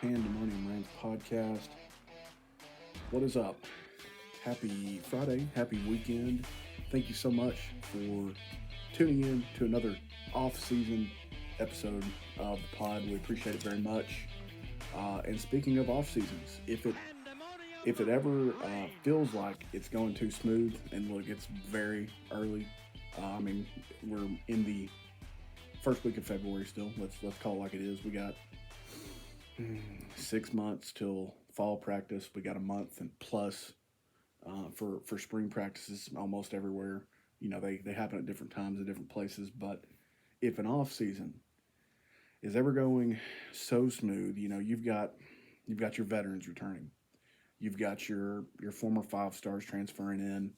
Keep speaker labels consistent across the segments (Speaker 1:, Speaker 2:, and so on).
Speaker 1: Pandemonium Reigns podcast. What is up? Happy Friday, happy weekend. Thank you so much for tuning in to another off-season episode of the pod. We appreciate it very much. And speaking of off seasons, if it ever feels like it's going too smooth, and look, it's very early. I mean, we're in the first week of February still. Let's call it like it is. We got 6 months till fall practice. We got a month and plus for spring practices almost everywhere. You know, they happen at different times at different places. But if an off season is ever going so smooth, you know, you've got your veterans returning. You've got your former five stars transferring in.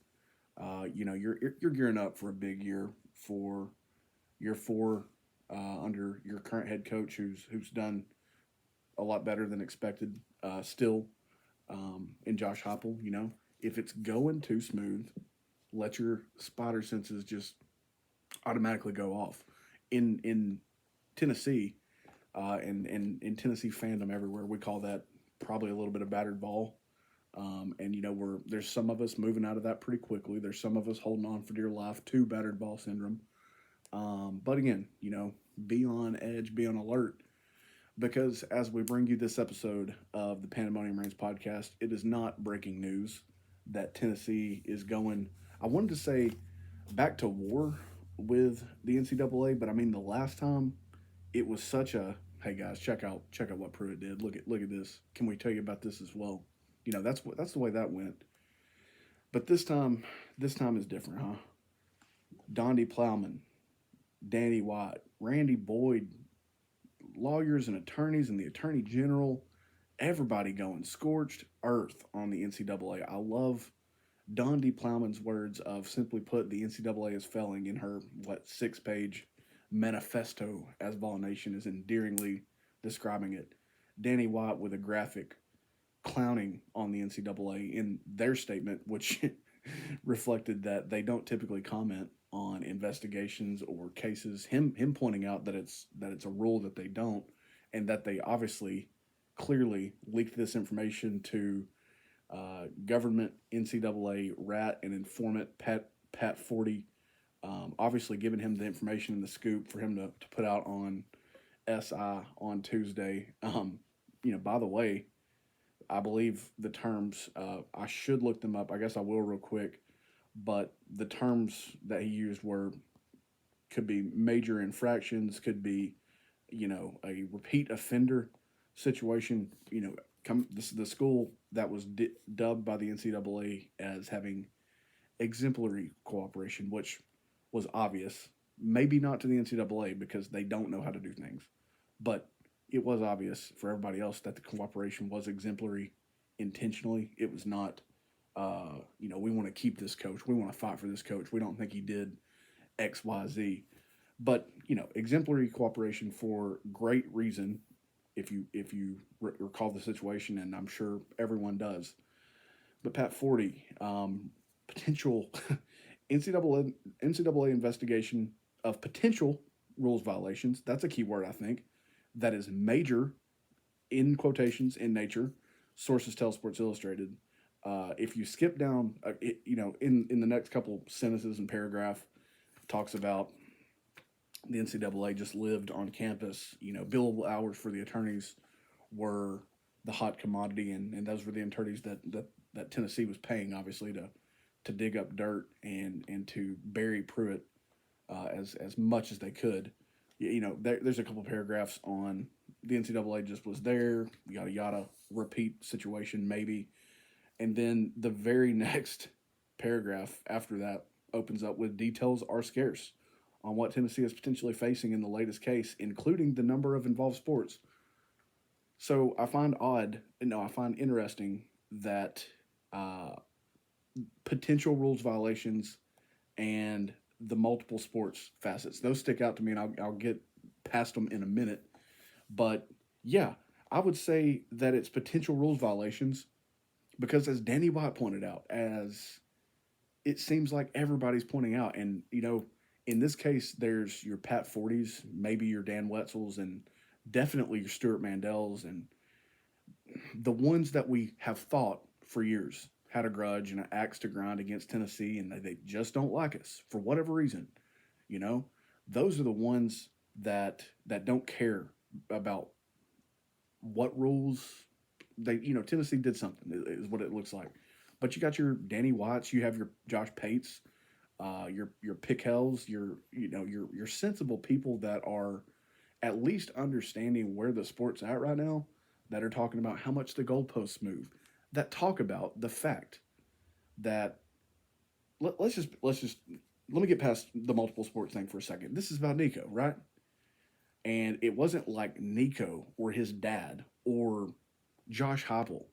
Speaker 1: You know, you're gearing up for a big year for year four under your current head coach, who's done a lot better than expected. Still, in Josh Heupel, you know, if it's going too smooth, let your spotter senses just automatically go off. In Tennessee, and in Tennessee fandom everywhere, we call that probably a little bit of battered ball. And you know, there's some of us moving out of that pretty quickly. There's some of us holding on for dear life to battered ball syndrome. But again, you know, be on edge, be on alert, because as we bring you this episode of the Pandemonium Reigns podcast, it is not breaking news that Tennessee is going, I wanted to say, back to war with the NCAA, but I mean, the last time it was such a, hey guys, check out what Pruitt did. Look at this. Can we tell you about this as well? You know, that's the way that went. But this time is different, huh? Donde Plowman, Danny White, Randy Boyd, lawyers and attorneys and the attorney general, everybody going scorched earth on the NCAA. I love Donde Plowman's words of, simply put, the NCAA is failing, in her 6-page manifesto, as Vol Nation is endearingly describing it. Danny White with a graphic clowning on the NCAA in their statement, which reflected that they don't typically comment on investigations or cases. Him pointing out that it's a rule that they don't, and that they obviously clearly leaked this information to government NCAA rat and informant Pat 40, obviously giving him the information and the scoop for him to put out on SI on Tuesday. You know, by the way, I believe the terms, I should look them up. I guess I will real quick. But the terms that he used could be major infractions, could be, you know, a repeat offender situation. You know, this is the school that was dubbed by the NCAA as having exemplary cooperation, which was obvious. Maybe not to the NCAA because they don't know how to do things, but it was obvious for everybody else that the cooperation was exemplary intentionally. It was not, you know, we want to keep this coach. We want to fight for this coach. We don't think he did X, Y, Z. But, you know, exemplary cooperation for great reason, if you recall the situation, and I'm sure everyone does. But Pat 40, potential NCAA investigation of potential rules violations. That's a key word, I think. That is major, in quotations, in nature. Sources tell Sports Illustrated. If you skip down, you know, in the next couple sentences and paragraph, talks about the NCAA just lived on campus. You know, billable hours for the attorneys were the hot commodity, and those were the attorneys that Tennessee was paying, obviously, to dig up dirt and to bury Pruitt as much as they could. You know, there's a couple paragraphs on the NCAA just was there, yada yada, repeat situation maybe, and then the very next paragraph after that opens up with details are scarce on what Tennessee is potentially facing in the latest case, including the number of involved sports. So I find interesting that potential rules violations and the multiple sports facets, those stick out to me, and I'll get past them in a minute. But yeah, I would say that it's potential rules violations because, as Danny White pointed out, as it seems like everybody's pointing out, and you know, in this case, there's your Pat 40s, maybe your Dan Wetzels, and definitely your Stuart Mandels and the ones that we have thought for years had a grudge and an axe to grind against Tennessee, and they just don't like us for whatever reason. You know, those are the ones that don't care about what rules they. Tennessee did something is what it looks like. But you got your Danny Watts, you have your Josh Pates, your Pickels, your sensible people that are at least understanding where the sport's at right now, that are talking about how much the goalposts move, that talk about the fact that let's just let me get past the multiple sports thing for a second. This is about Nico, right? And it wasn't like Nico or his dad or Josh Heupel.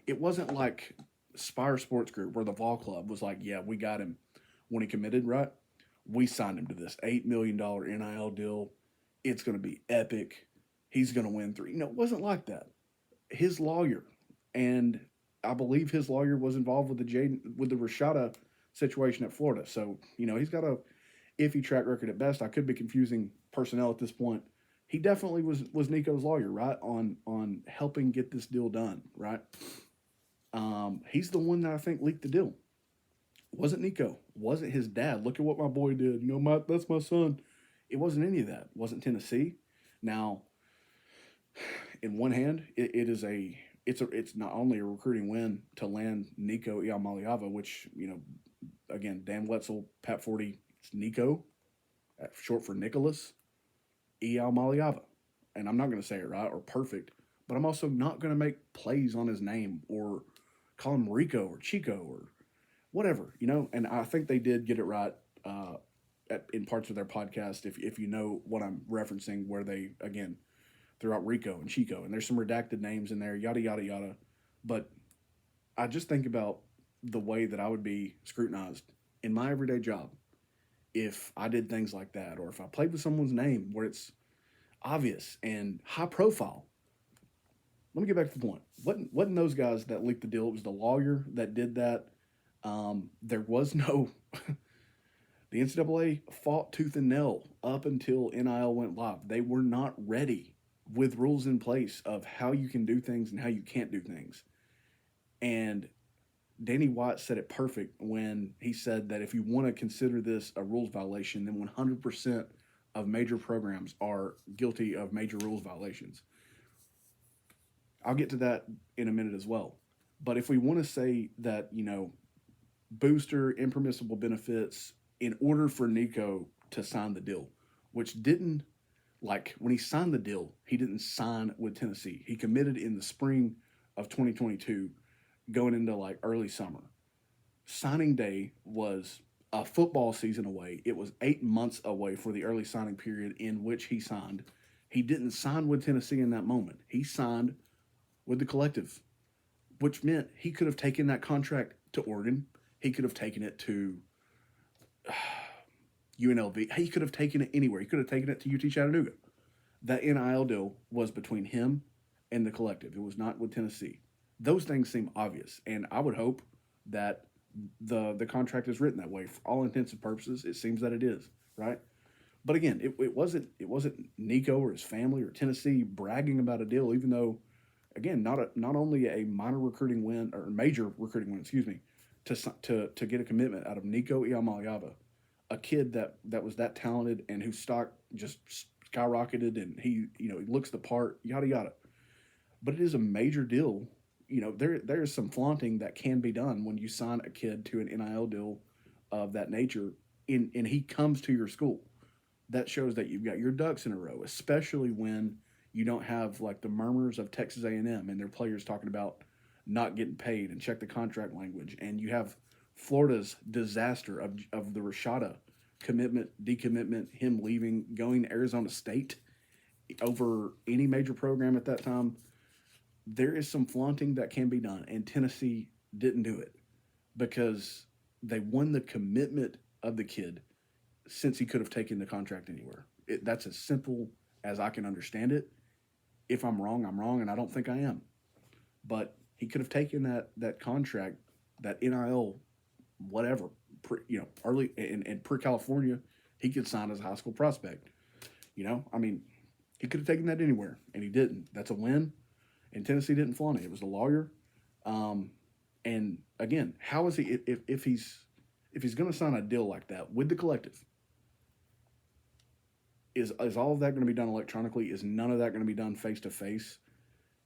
Speaker 1: It wasn't like Spire Sports Group where the Vol Club was like, yeah, we got him when he committed, right? We signed him to this $8 million NIL deal. It's going to be epic. He's going to win three. It wasn't like that. His lawyer, and I believe his lawyer was involved with the Rashada situation at Florida. So he's got a iffy track record at best. I could be confusing personnel at this point. He definitely was Nico's lawyer, right, on helping get this deal done, right? He's the one that I think leaked the deal. Wasn't Nico? Wasn't his dad? Look at what my boy did. That's my son. It wasn't any of that. It wasn't Tennessee. Now, in one hand, it's not only a recruiting win to land Nico Iamaleava, which again, Dan Wetzel, Pat Forty, it's Nico, short for Nicholas Iamaleava, and I'm not going to say it right or perfect, but I'm also not going to make plays on his name or call him Rico or Chico or whatever, And I think they did get it right in parts of their podcast. If you know what I'm referencing, where they again threw out Rico and Chico, and there's some redacted names in there, yada yada yada. But I just think about the way that I would be scrutinized in my everyday job if I did things like that, or if I played with someone's name where it's obvious and high profile. Let me get back to the point. Wasn't those guys that leaked the deal? It was the lawyer that did that. There was no. The NCAA fought tooth and nail up until NIL went live. They were not ready with rules in place of how you can do things and how you can't do things. And Danny White said it perfect when he said that if you want to consider this a rules violation, then 100% of major programs are guilty of major rules violations. I'll get to that in a minute as well. But if we want to say that, booster impermissible benefits in order for Nico to sign the deal, which didn't, like when he signed the deal, he didn't sign with Tennessee. He committed in the spring of 2022 going into like early summer. Signing day was a football season away. It was 8 months away for the early signing period in which he signed. He didn't sign with Tennessee in that moment. He signed with the collective, which meant he could have taken that contract to Oregon. He could have taken it to UNLV. He could have taken it anywhere. He could have taken it to UT Chattanooga. That NIL deal was between him and the collective. It was not with Tennessee. Those things seem obvious, and I would hope that the contract is written that way. For all intents and purposes, it seems that it is, right? But again, it wasn't Nico or his family or Tennessee bragging about a deal, even though, again, not only a minor recruiting win or major recruiting win, excuse me, to get a commitment out of Nico Iamaleava, a kid that was that talented and whose stock just skyrocketed, and he looks the part, yada yada. But it is a major deal. There is some flaunting that can be done when you sign a kid to an NIL deal of that nature, and he comes to your school. That shows that you've got your ducks in a row, especially when you don't have like the murmurs of Texas A&M and their players talking about not getting paid and check the contract language, and you have Florida's disaster of the Rashada commitment, decommitment, him leaving, going to Arizona State over any major program at that time. There is some flaunting that can be done, and Tennessee didn't do it because they won the commitment of the kid since he could have taken the contract anywhere. That's as simple as I can understand it. If I'm wrong, I'm wrong, and I don't think I am. But he could have taken that contract, that NIL, whatever, early and per California, he could sign as a high school prospect. I mean, He could have taken that anywhere, and he didn't. That's a win, and Tennessee didn't flaunt it. It was the lawyer. Um, and again, how is he if he's going to sign a deal like that with the collective? Is all of that going to be done electronically? Is none of that going to be done face to face?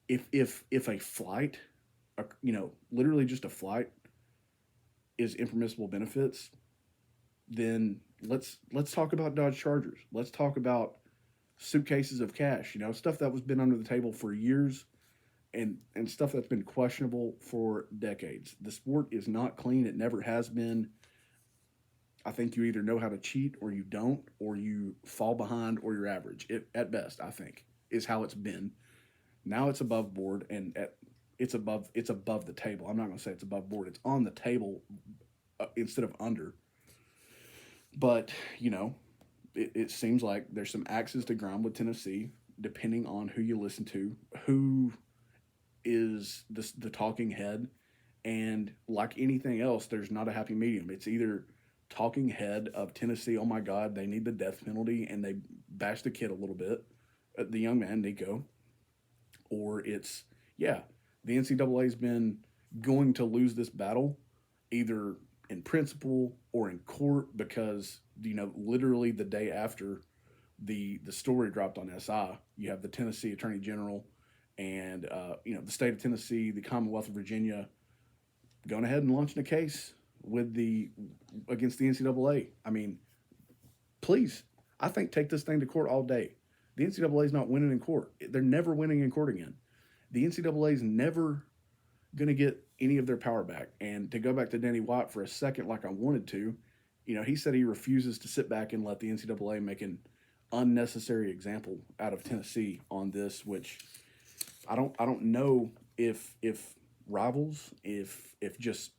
Speaker 1: If a flight, literally just a flight, is impermissible benefits, then let's talk about Dodge Chargers. Let's talk about suitcases of cash. Stuff that was been under the table for years, and stuff that's been questionable for decades. The sport is not clean. It never has been. I think you either know how to cheat or you don't, or you fall behind or you're average. At best, I think, is how it's been. Now it's above board, and it's above the table. I'm not going to say it's above board. It's on the table instead of under. But it seems like there's some axes to grind with Tennessee, depending on who you listen to, who is the talking head, and like anything else, there's not a happy medium. It's either talking head of Tennessee, oh my God, they need the death penalty, and they bash the kid a little bit, the young man, Nico, or it's, yeah, the NCAA's been going to lose this battle either in principle or in court because, literally the day after the story dropped on SI, you have the Tennessee Attorney General and, the state of Tennessee, the Commonwealth of Virginia going ahead and launching a case against the NCAA. I mean, please, I think take this thing to court all day. The NCAA is not winning in court. They're never winning in court again. The NCAA is never going to get any of their power back. And to go back to Danny White for a second, like I wanted to, he said he refuses to sit back and let the NCAA make an unnecessary example out of Tennessee on this, which I don't know if rivals, if just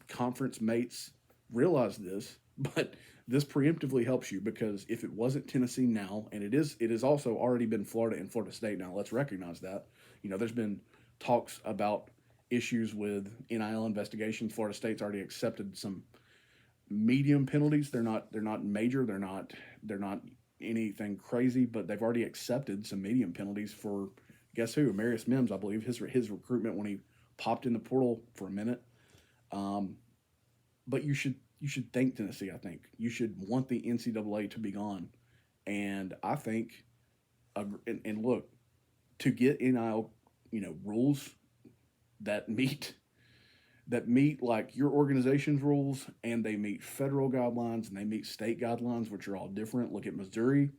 Speaker 1: conference mates realize this, but this preemptively helps you because if it wasn't Tennessee now, and it is also already been Florida and Florida State now, let's recognize that. There's been talks about issues with NIL investigations. Florida State's already accepted some medium penalties. They're not major. They're not anything crazy, but they've already accepted some medium penalties for guess who? Marius Mims, I believe, his recruitment when he popped in the portal for a minute. But you should thank Tennessee. I think you should want the NCAA to be gone, and I think, and look, to get NIL, rules that meet like your organization's rules, and they meet federal guidelines and they meet state guidelines, which are all different. Look at Missouri,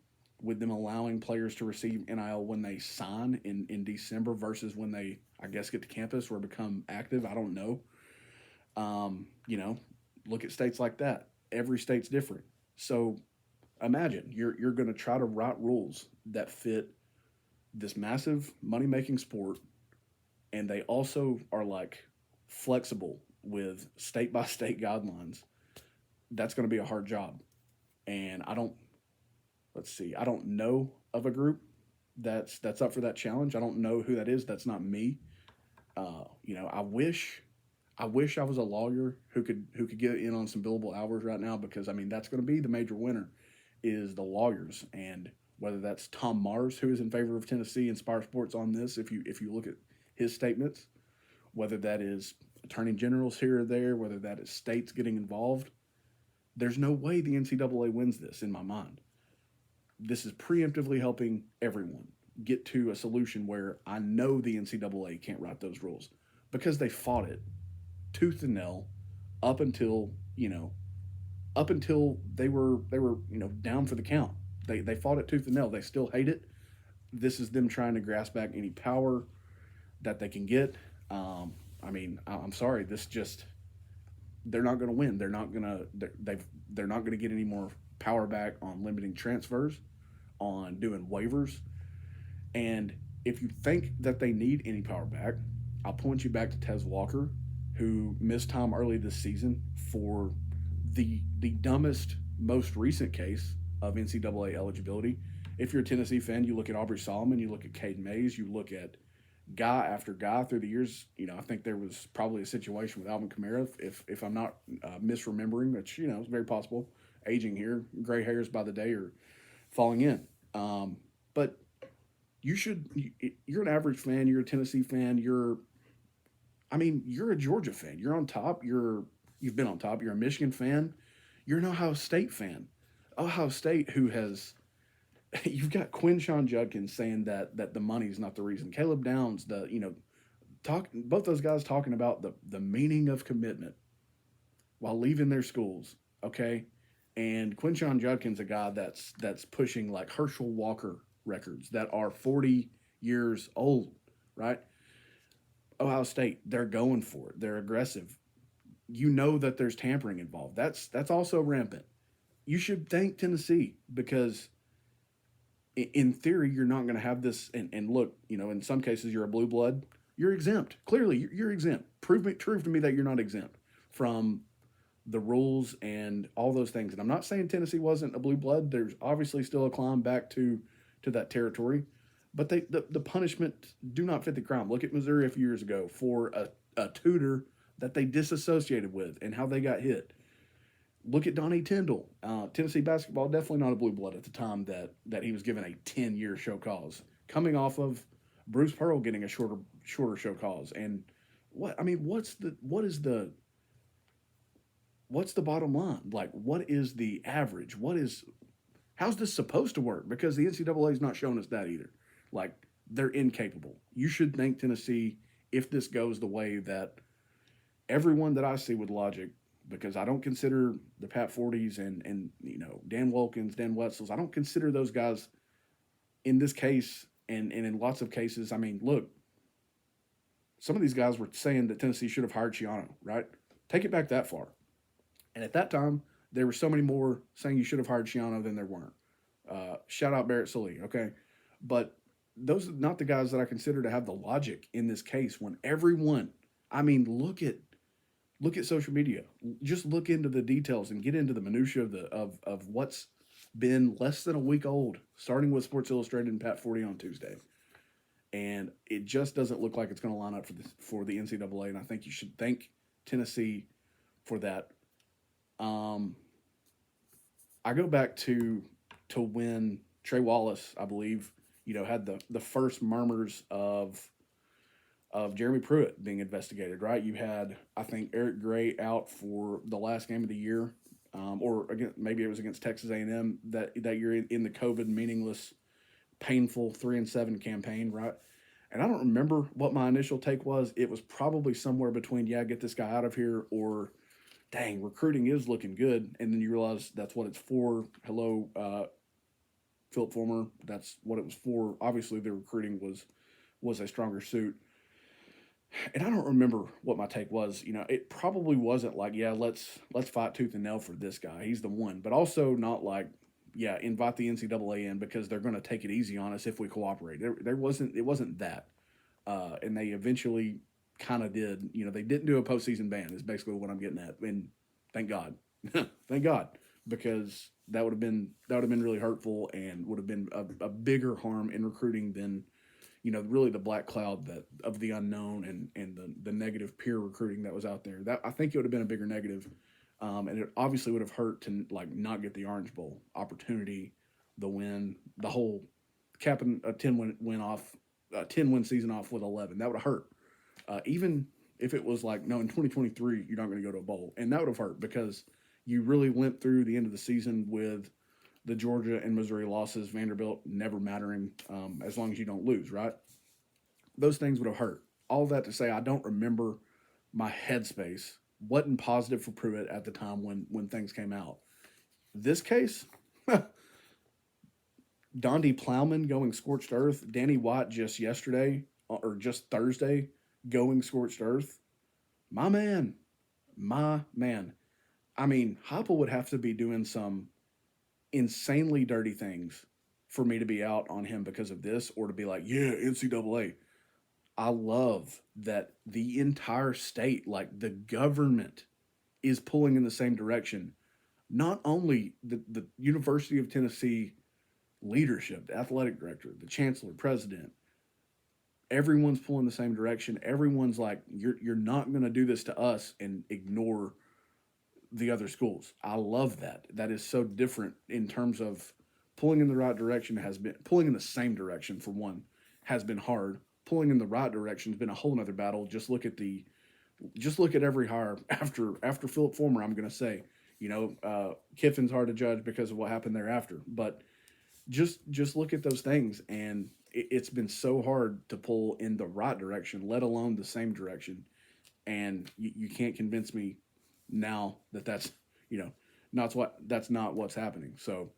Speaker 1: with them allowing players to receive NIL when they sign in December versus when they, I guess, get to campus or become active. I don't know. Look at states like that. Every state's different. So imagine you're going to try to write rules that fit this massive money-making sport, and they also are like flexible with state-by-state guidelines. That's going to be a hard job. And I don't know of a group that's up for that challenge. I don't know who that is. That's not me. I wish I was a lawyer who could get in on some billable hours right now, because that's going to be the major winner is the lawyers, and whether that's Tom Mars, who is in favor of Tennessee, Inspire Sports on this, if you look at his statements, whether that is attorney generals here or there, whether that is states getting involved, there's no way the NCAA wins this in my mind. This is preemptively helping everyone get to a solution where I know the NCAA can't write those rules because they fought it tooth and nail up until they were down for the count. They fought it tooth and nail. They still hate it. This is them trying to grasp back any power that they can get. I'm sorry. They're not going to win. They're not going to get any more power back on limiting transfers, on doing waivers. And if you think that they need any power back, I'll point you back to Tez Walker, who missed time early this season for the dumbest, most recent case of NCAA eligibility. If you're a Tennessee fan, you look at Aubrey Solomon, you look at Cade Mays, you look at guy after guy through the years. I think there was probably a situation with Alvin Kamara, if I'm not misremembering, which, it's very possible. Aging here, gray hairs by the day are falling in. But You're an average fan. You're a Tennessee fan. You're a Georgia fan. You're on top. You've been on top. You're a Michigan fan. You're an Ohio State fan. Ohio State, who has you've got Quinshon Judkins saying that the money's not the reason. Caleb Downs, both those guys talking about the meaning of commitment while leaving their schools. Okay, and Quinshon Judkins, a guy that's pushing like Herschel Walker records that are 40 years old, right? Ohio State, they're going for it. They're aggressive. You know that there's tampering involved. That's also rampant. You should thank Tennessee because in theory you're not going to have this. And look, in some cases you're a blue blood. You're exempt. Clearly, you're exempt. Prove to me that you're not exempt from the rules and all those things. And I'm not saying Tennessee wasn't a blue blood. There's obviously still a climb back to that territory, but the punishment do not fit the crime. Look at Missouri a few years ago for a tutor that they disassociated with and how they got hit. Look at Donnie Tyndall. Tennessee basketball, definitely not a blue blood at the time that he was given a 10-year show cause, coming off of Bruce Pearl getting a shorter show cause. And what's the bottom line? Like, what is the average? How's this supposed to work? Because the NCAA is not showing us that either. Like, they're incapable. You should thank Tennessee if this goes the way that everyone that I see with logic, because I don't consider the Pat Forties and Dan Wilkins, Dan Wetzels, I don't consider those guys in this case and in lots of cases. I mean, look, some of these guys were saying that Tennessee should have hired Shiano, right? Take it back that far. And at that time, there were so many more saying you should have hired Shiano than there weren't. Shout out Barrett Sully, okay? But those are not the guys that I consider to have the logic in this case when everyone, look at social media. Just look into the details and get into the minutia of what's been less than a week old, starting with Sports Illustrated and Pat Forty on Tuesday. And it just doesn't look like it's going to line up for the NCAA, and I think you should thank Tennessee for that. I go back to when Trey Wallace, I believe, had the first murmurs of Jeremy Pruitt being investigated, right? You had, I think, Eric Gray out for the last game of the year, or again, maybe it was against Texas A&M that year in the COVID meaningless, painful 3-7 campaign, right? And I don't remember what my initial take was. It was probably somewhere between, yeah, get this guy out of here, or dang, recruiting is looking good. And then you realize that's what it's for. Hello, Philip Fulmer. That's what it was for. Obviously, the recruiting was a stronger suit. And I don't remember what my take was. It probably wasn't like, yeah, let's fight tooth and nail for this guy. He's the one. But also not like, yeah, invite the NCAA in because they're going to take it easy on us if we cooperate. It wasn't that. And they eventually kind of did. They didn't do a postseason ban is basically what I'm getting at. And thank God. Thank God. Because that would have been really hurtful and would have been a bigger harm in recruiting than really the black cloud of the unknown and the negative peer recruiting that was out there. That I think it would have been a bigger negative, and it obviously would have hurt to not get the Orange Bowl opportunity, the win, the whole capping a 10-win season off with 11. That would have hurt. Even if it was like, no, in 2023 you're not going to go to a bowl, and that would have hurt because you really went through the end of the season with the Georgia and Missouri losses, Vanderbilt never mattering as long as you don't lose, right? Those things would have hurt. All that to say, I don't remember my headspace. Wasn't positive for Pruitt at the time when things came out. This case, Dondi Plowman going scorched earth, Danny White just yesterday or just Thursday going scorched earth. My man. Heupel would have to be doing some insanely dirty things for me to be out on him because of this, or to be like, yeah, NCAA. I love that the entire state, like the government, is pulling in the same direction. Not only the University of Tennessee leadership, the athletic director, the chancellor, president, everyone's pulling the same direction. Everyone's like, you're not going to do this to us and ignore the other schools. I love that. That is so different in terms of pulling in the right direction, has been pulling in the same direction for one. has been hard. Pulling in the right direction has been a whole nother battle. Just look at every hire after Philip Former. I'm going to say, Kiffin's hard to judge because of what happened thereafter, but just look at those things, and it's been so hard to pull in the right direction, let alone the same direction. And you can't convince me now that that's you know that's not what's happening. So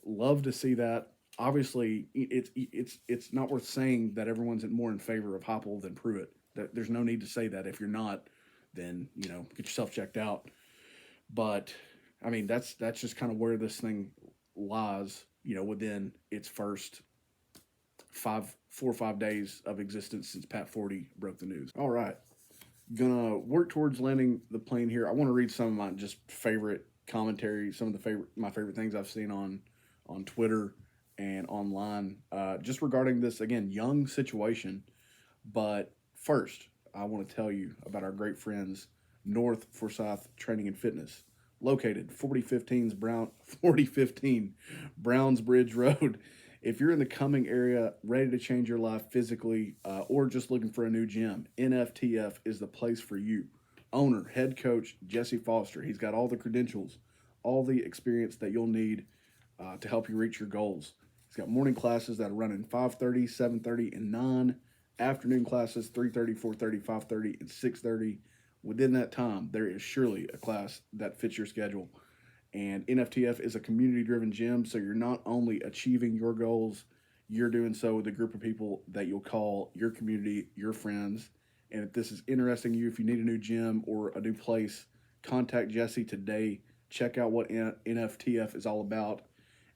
Speaker 1: love to see that. Obviously, it's not worth saying that everyone's more in favor of Heupel than Pruitt. There's no need to say that. If you're not, then get yourself checked out. But I mean, that's just kind of where this thing lies. Within its first 4 or 5 days of existence since Pat Forty broke the news. All right, gonna work towards landing the plane here. I want to read some of my just favorite commentary, some of my favorite things I've seen on Twitter and online, just regarding this again young situation. But first, I want to tell you about our great friends, North Forsyth Training and Fitness, located 4015 Browns Bridge Road. If you're in the Cumming area, ready to change your life physically, or just looking for a new gym, NFTF is the place for you. Owner, head coach, Jesse Foster. He's got all the credentials, all the experience that you'll need to help you reach your goals. He's got morning classes that are running 5:30, 7:30, and 9. Afternoon classes 3:30, 4:30, 5:30, and 6:30. Within that time, there is surely a class that fits your schedule. And NFTF is a community-driven gym, so you're not only achieving your goals, you're doing so with a group of people that you'll call your community, your friends. And if this is interesting to you, if you need a new gym or a new place, contact Jesse today. Check out what NFTF is all about.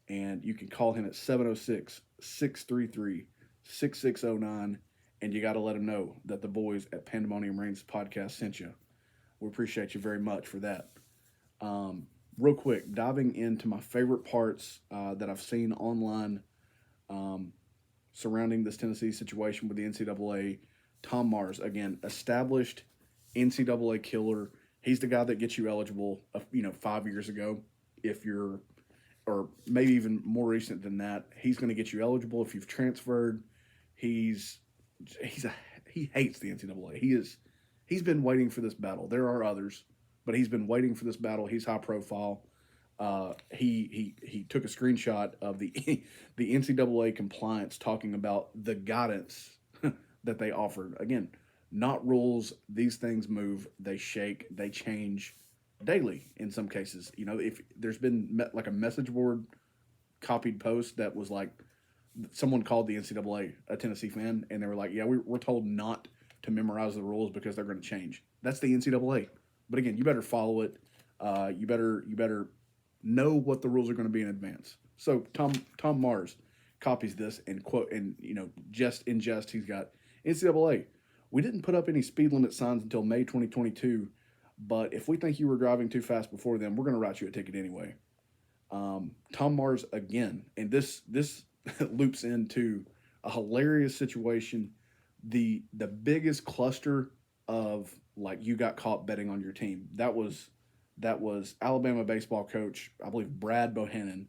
Speaker 1: And you can call him at 706-633-6609. And you got to let him know that the boys at Pandemonium Reigns podcast sent you. We appreciate you very much for that. Real quick, diving into my favorite parts that I've seen online surrounding this Tennessee situation with the NCAA. Tom Mars, again, established NCAA killer. He's the guy that gets you eligible, 5 years ago. If you're, or maybe even more recent than that, he's going to get you eligible if you've transferred. He hates the NCAA. He's been waiting for this battle. There are others, but he's been waiting for this battle. He's high profile. He took a screenshot of the the NCAA compliance talking about the guidance that they offered. Again, not rules. These things move. They shake. They change daily in some cases. If there's been like a message board copied post that was like someone called the NCAA a Tennessee fan, and they were like, yeah, we're told not to memorize the rules because they're going to change. That's the NCAA. But again, you better follow it. You better know what the rules are going to be in advance. So Tom Mars copies this and quote, and just in jest, he's got NCAA. We didn't put up any speed limit signs until May 2022, but if we think you were driving too fast before then, we're going to write you a ticket anyway. Tom Mars again, and this loops into a hilarious situation. The biggest cluster of like you got caught betting on your team. That was Alabama baseball coach, I believe Brad Bohannon,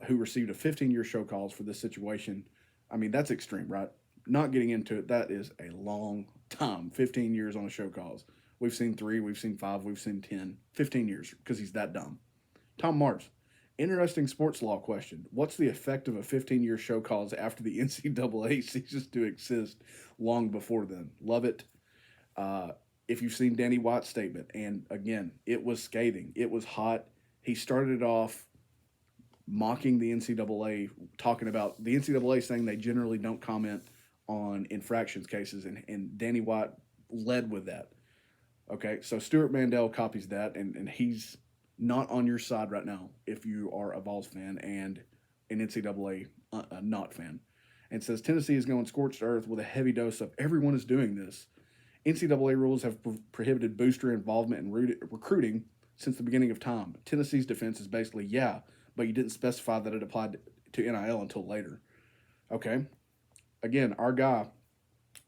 Speaker 1: who received a 15-year show cause for this situation. I mean, that's extreme, right? Not getting into it, that is a long time. 15 years on a show cause. We've seen 3, we've seen 5, we've seen 10, 15 years because he's that dumb. Tom Mars, interesting sports law question. What's the effect of a 15-year show cause after the NCAA ceases to exist long before then? Love it. If you've seen Danny White's statement, and again, it was scathing. It was hot. He started it off mocking the NCAA, talking about the NCAA saying they generally don't comment on infractions cases, and Danny White led with that. Okay, so Stuart Mandel copies that, and he's not on your side right now if you are a Vols fan and an NCAA not fan, and says Tennessee is going scorched earth with a heavy dose of everyone is doing this. NCAA rules have prohibited booster involvement in recruiting since the beginning of time. Tennessee's defense is basically, yeah, but you didn't specify that it applied to NIL until later. Okay. Again, our guy,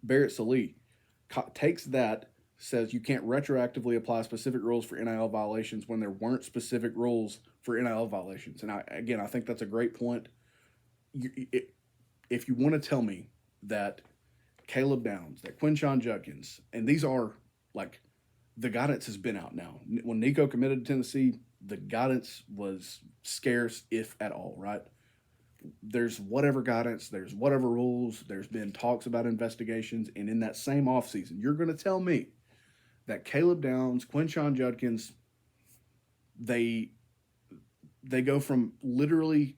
Speaker 1: Barrett Salee, takes that, says you can't retroactively apply specific rules for NIL violations when there weren't specific rules for NIL violations. And I think that's a great point. If you want to tell me that Caleb Downs, that Quinshon Judkins, and these are like the guidance has been out now. When Nico committed to Tennessee, the guidance was scarce, if at all, right? There's whatever guidance, there's whatever rules, there's been talks about investigations, and in that same offseason, you're going to tell me that Caleb Downs, Quinshon Judkins, they they go from literally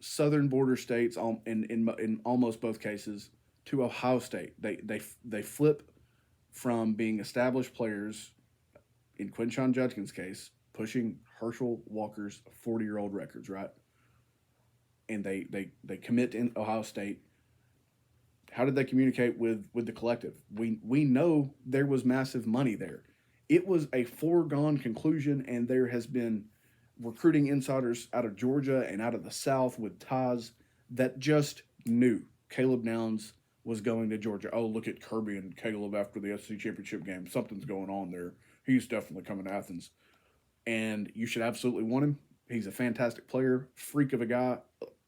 Speaker 1: southern border states in almost both cases to Ohio State. They flip from being established players in Quinshon Judkins' case, pushing Herschel Walker's 40-year-old records, right? And they commit in Ohio State. How did they communicate with the collective? We know there was massive money there. It was a foregone conclusion, and there has been recruiting insiders out of Georgia and out of the South with ties that just knew Caleb Downs was going to Georgia. Oh, look at Kirby and Caleb after the SEC championship game. Something's going on there. He's definitely coming to Athens. And you should absolutely want him. He's a fantastic player, freak of a guy.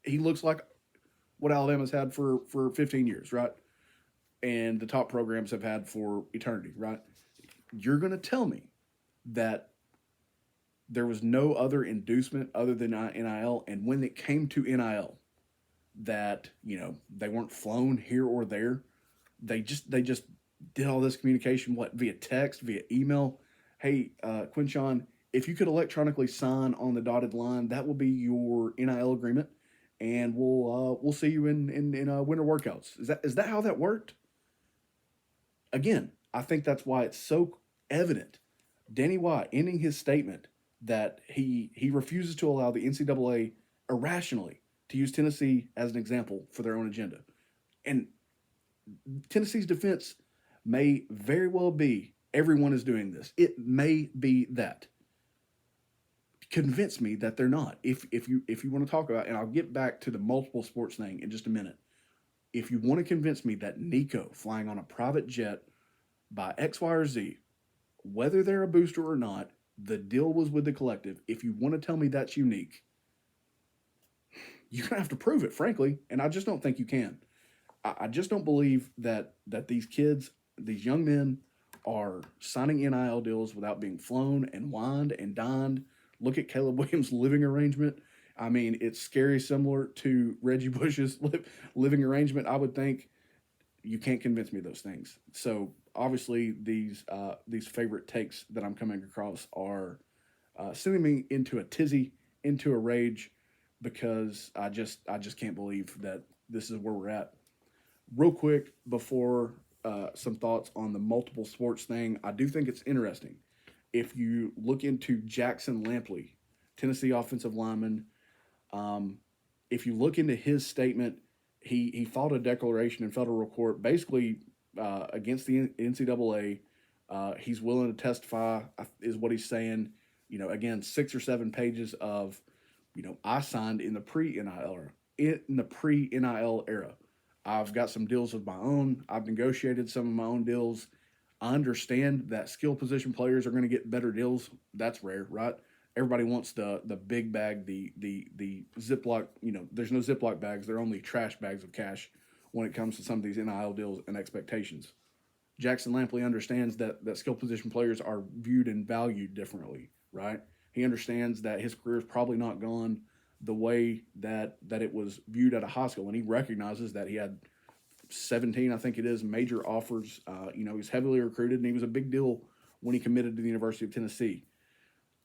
Speaker 1: He looks like what Alabama's had for 15 years, right? And the top programs have had for eternity, right? You're going to tell me that there was no other inducement other than NIL, and when it came to NIL, that they weren't flown here or there. They just did all this communication via text, via email. Hey, Quinshon, if you could electronically sign on the dotted line, that will be your NIL agreement, and we'll see you in winter workouts. Is that how that worked? Again, I think that's why it's so evident. Danny White ending his statement that he refuses to allow the NCAA irrationally to use Tennessee as an example for their own agenda. And Tennessee's defense may very well be everyone is doing this. It may be that. Convince me that they're not. If you want to talk about, and I'll get back to the multiple sports thing in just a minute. If you want to convince me that Nico flying on a private jet by X, Y, or Z, whether they're a booster or not, the deal was with the collective. If you want to tell me that's unique, you're going to have to prove it, frankly, and I just don't think you can. I just don't believe that these kids, these young men, are signing NIL deals without being flown and wined and dined. Look at Caleb Williams' living arrangement. I mean, it's scary similar to Reggie Bush's living arrangement. I would think you can't convince me of those things. So obviously, these favorite takes that I'm coming across are sending me into a tizzy, into a rage, because I just can't believe that this is where we're at. Real quick, before some thoughts on the multiple sports thing, I do think it's interesting. If you look into Jackson Lampley, Tennessee offensive lineman, if you look into his statement, he filed a declaration in federal court basically against the NCAA. He's willing to testify, is what he's saying. Again, 6 or 7 pages of, I signed in the pre-NIL era. I've got some deals of my own. I've negotiated some of my own deals. I understand that skill position players are going to get better deals. That's rare, right? Everybody wants the big bag, the Ziploc. There's no Ziploc bags. They're only trash bags of cash when it comes to some of these NIL deals and expectations. Jackson Lampley understands that skill position players are viewed and valued differently, right? He understands that his career is probably not gone the way that it was viewed at a high school, and he recognizes that he had 17, I think it is, major offers. He's heavily recruited, and he was a big deal when he committed to the University of Tennessee.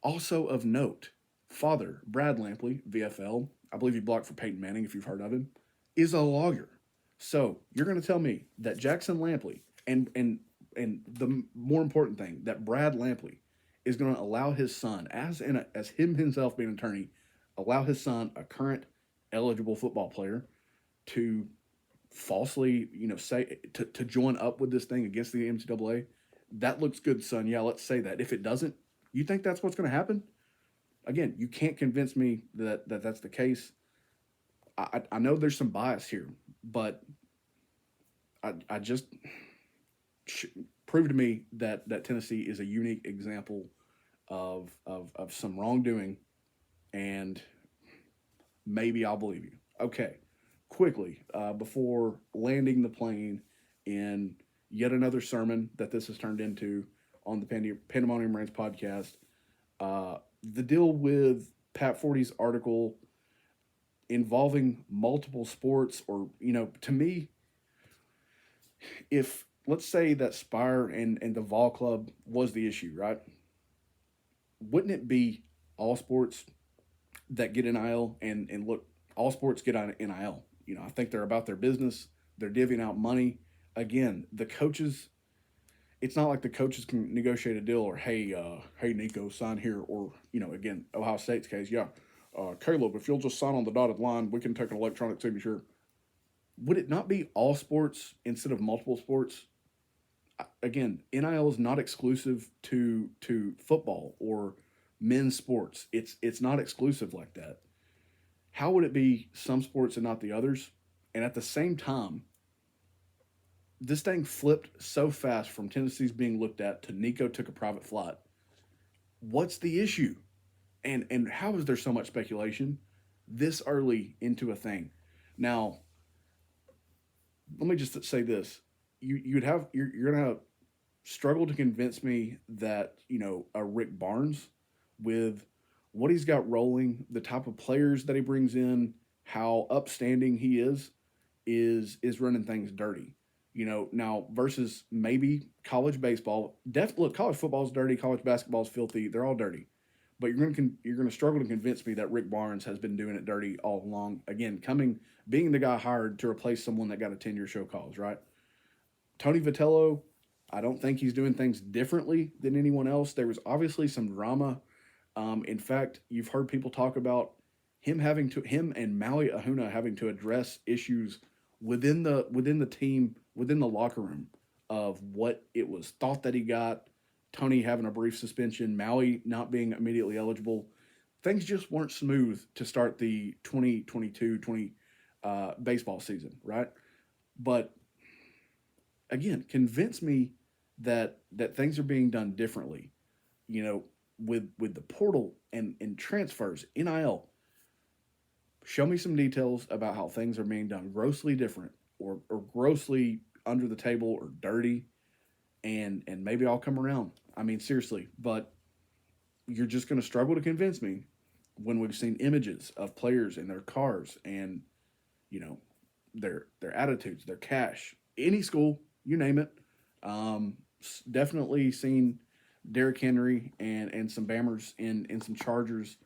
Speaker 1: Also of note, father, Brad Lampley, VFL, I believe he blocked for Peyton Manning, if you've heard of him, is a lawyer. So you're going to tell me that Jackson Lampley, and the more important thing, that Brad Lampley is going to allow his son, as him himself being an attorney, allow his son, a current eligible football player, to falsely, say to join up with this thing against the NCAA. That looks good, son. Yeah, let's say that. If it doesn't, you think that's what's going to happen? Again, you can't convince me that that's the case. I know there's some bias here, but I just prove to me that Tennessee is a unique example of some wrongdoing, and maybe I'll believe you. Okay, quickly before landing the plane in yet another sermon that this has turned into on the Pandemonium Reigns podcast. The deal with Pat Forty's article involving multiple sports, or, to me, if let's say that Spire and the Vol Club was the issue, right? Wouldn't it be all sports that get NIL, and look, all sports get on NIL. I think they're about their business. They're divvying out money. Again, the coaches. It's not like the coaches can negotiate a deal, or hey Nico, sign here, or again, Ohio State's case, yeah, Caleb, if you'll just sign on the dotted line, we can take an electronic signature. Would it not be all sports instead of multiple sports? Again, NIL is not exclusive to football or men's sports. It's not exclusive like that. How would it be some sports and not the others? And at the same time, this thing flipped so fast from Tennessee's being looked at to Nico took a private flight. What's the issue? And how is there so much speculation this early into a thing? Now, let me just say this: you're gonna struggle to convince me that a Rick Barnes, with what he's got rolling, the type of players that he brings in, how upstanding he is running things dirty. Now versus maybe college baseball. Look, college football is dirty. College basketball is filthy. They're all dirty. But you're gonna struggle to convince me that Rick Barnes has been doing it dirty all along. Again, being the guy hired to replace someone that got a 10-year show cause, right? Tony Vitello, I don't think he's doing things differently than anyone else. There was obviously some drama. In fact, you've heard people talk about him and Maui Ahuna having to address issues within the team, within the locker room, of what it was thought that he got. Tony having a brief suspension, Maui not being immediately eligible. Things just weren't smooth to start the 2022-20 baseball season, right? But again, convince me that things are being done differently. With the portal and transfers, NIL. Show me some details about how things are being done grossly different, or grossly under the table, or dirty, and maybe I'll come around. I mean, seriously, but you're just going to struggle to convince me when we've seen images of players in their cars and, their attitudes, their cash, any school, you name it. Definitely seen Derrick Henry and some Bammers in some Chargers,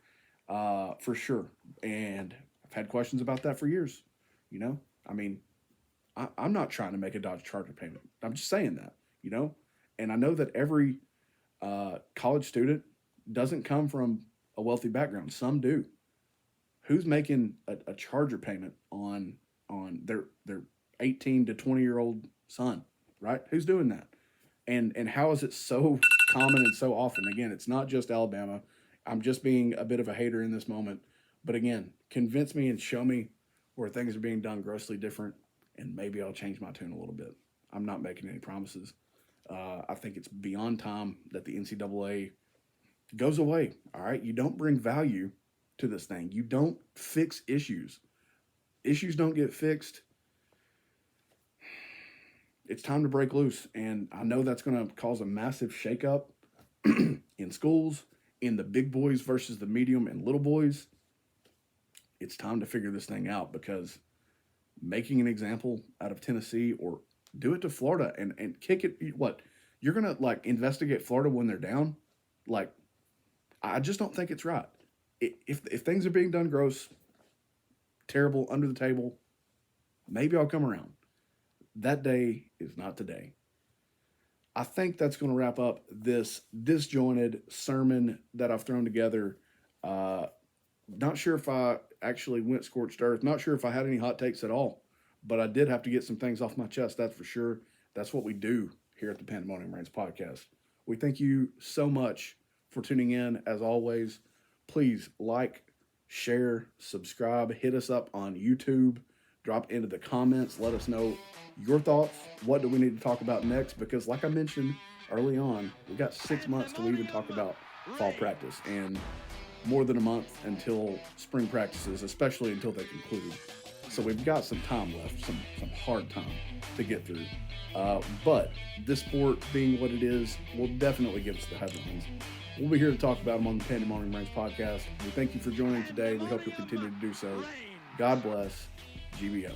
Speaker 1: for sure. And I've had questions about that for years. I mean, I'm not trying to make a Dodge Charger payment. I'm just saying that, And I know that every college student doesn't come from a wealthy background. Some do. Who's making a Charger payment on their 18 to 20-year-old son, right? Who's doing that? And how is it so common and so often? Again, it's not just Alabama. I'm just being a bit of a hater in this moment. But again, convince me and show me where things are being done grossly different, and maybe I'll change my tune a little bit. I'm not making any promises. I think it's beyond time that the NCAA goes away. All right, you don't bring value to this thing. You don't fix issues. Issues don't get fixed. It's time to break loose, and I know that's going to cause a massive shakeup in schools, in the big boys versus the medium and little boys. It's time to figure this thing out, because making an example out of Tennessee, or do it to Florida and kick it. What? You're going to investigate Florida when they're down? I just don't think it's right. If things are being done gross, terrible, under the table, maybe I'll come around. That day is not today. I think that's going to wrap up this disjointed sermon that I've thrown together. Not sure if I actually went scorched earth. Not sure if I had any hot takes at all. But I did have to get some things off my chest, that's for sure. That's what we do here at the Pandemonium Reigns podcast. We thank you so much for tuning in. As always, please like, share, subscribe, hit us up on YouTube, drop into the comments, let us know your thoughts. What do we need to talk about next? Because like I mentioned early on, we got 6 months till we even talk about fall practice, and more than a month until spring practices, especially until they conclude. So So we've got some time left, some hard time to get through. But this sport being what it is will definitely give us the headlines. We'll be here to talk about them on the Pandemonium Reigns podcast. We thank you for joining today. We hope you'll continue to do so. God bless. GBO.